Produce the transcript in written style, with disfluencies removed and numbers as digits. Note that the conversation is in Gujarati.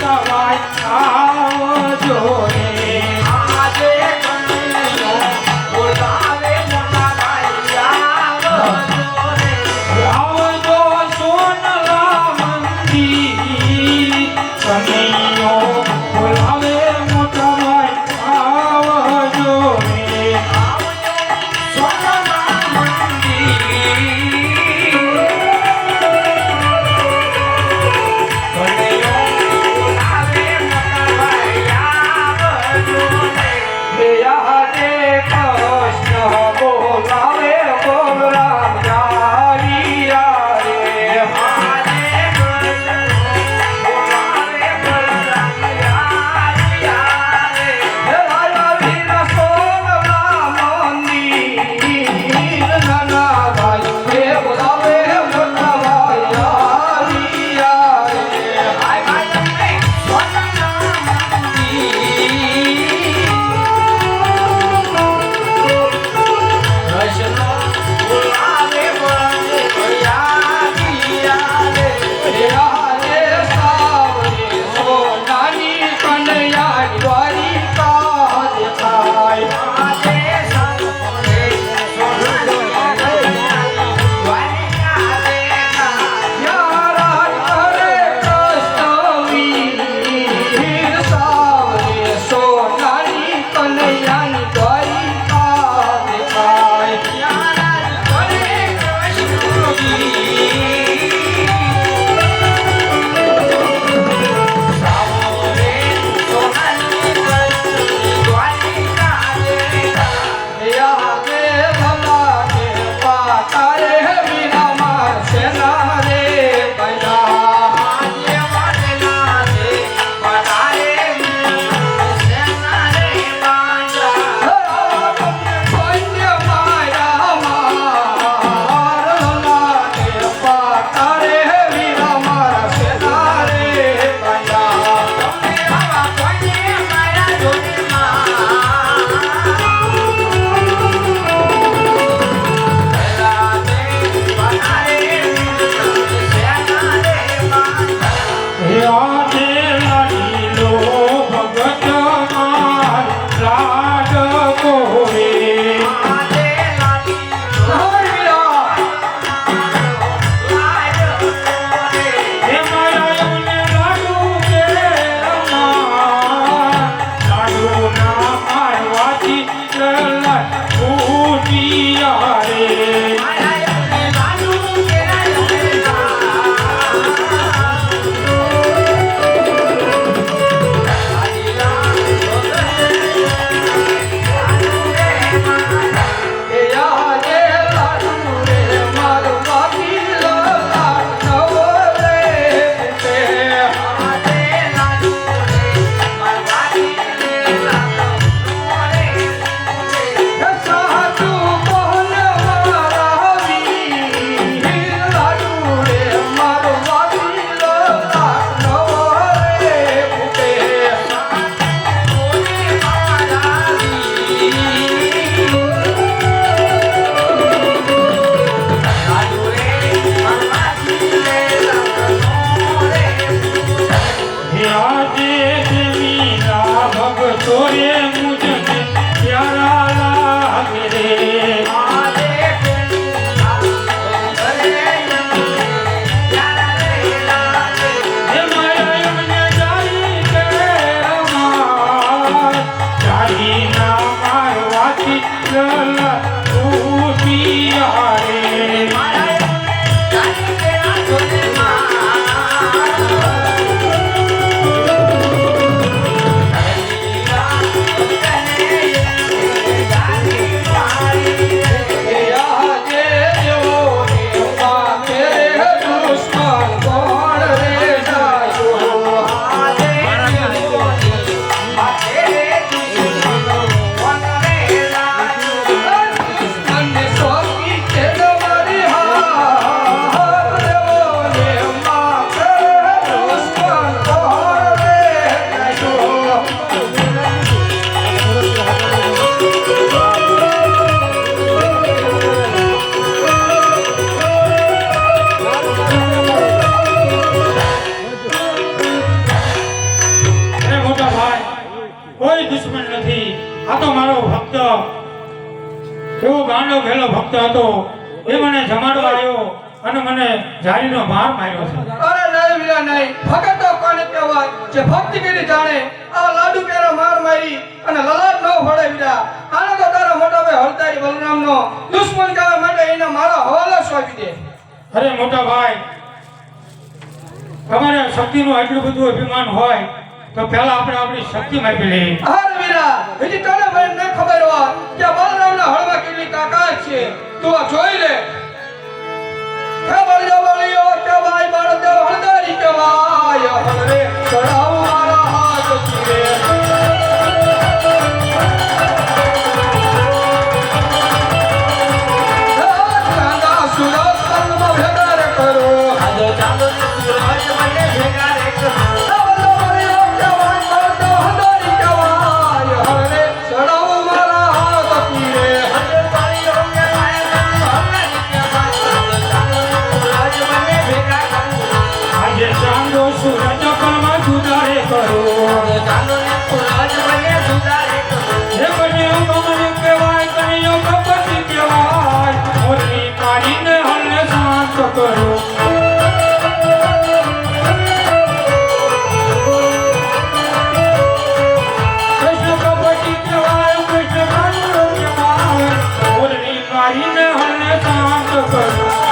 Hare દુશ્મન નથી. આ તો મારો ભક્ત એવો ગાંડો ઘેલો ભક્ત હતો. એ મને જમાડવા આવ્યો અને મને જારીનો માર માર્યો છે. અરે નહીં વીરા નહીં, ભગત તો કોને કહેવાય જે ભક્તિ કરી જાણે. આ લાડુ પેરા માર મારી અને લલાટ ન ફળે વીરા. આને તો તારા મોટા ભાઈ હળદારી બલરામનો દુશ્મન કહેવા માટે એને મારા હવાલે સોંપી દે. અરે મોટા ભાઈ, તમારે શક્તિનું આટલું બધું અભિમાન હોય તો પહેલા આપણે આપણી શક્તિ માપી લઈએ. અરે વીરા, હજી તને ભાઈ ન ખબર હોય કે બલરામના હળમાં કેટલી તાકાત છે. તું આ જોઈ લે. હે બળિયો કે ભાઈ બળદેવ હળદારી કહેવાય. હળરે ચડાવ મારા હાથ ચીરે. મારીને હલને શાંત કરો.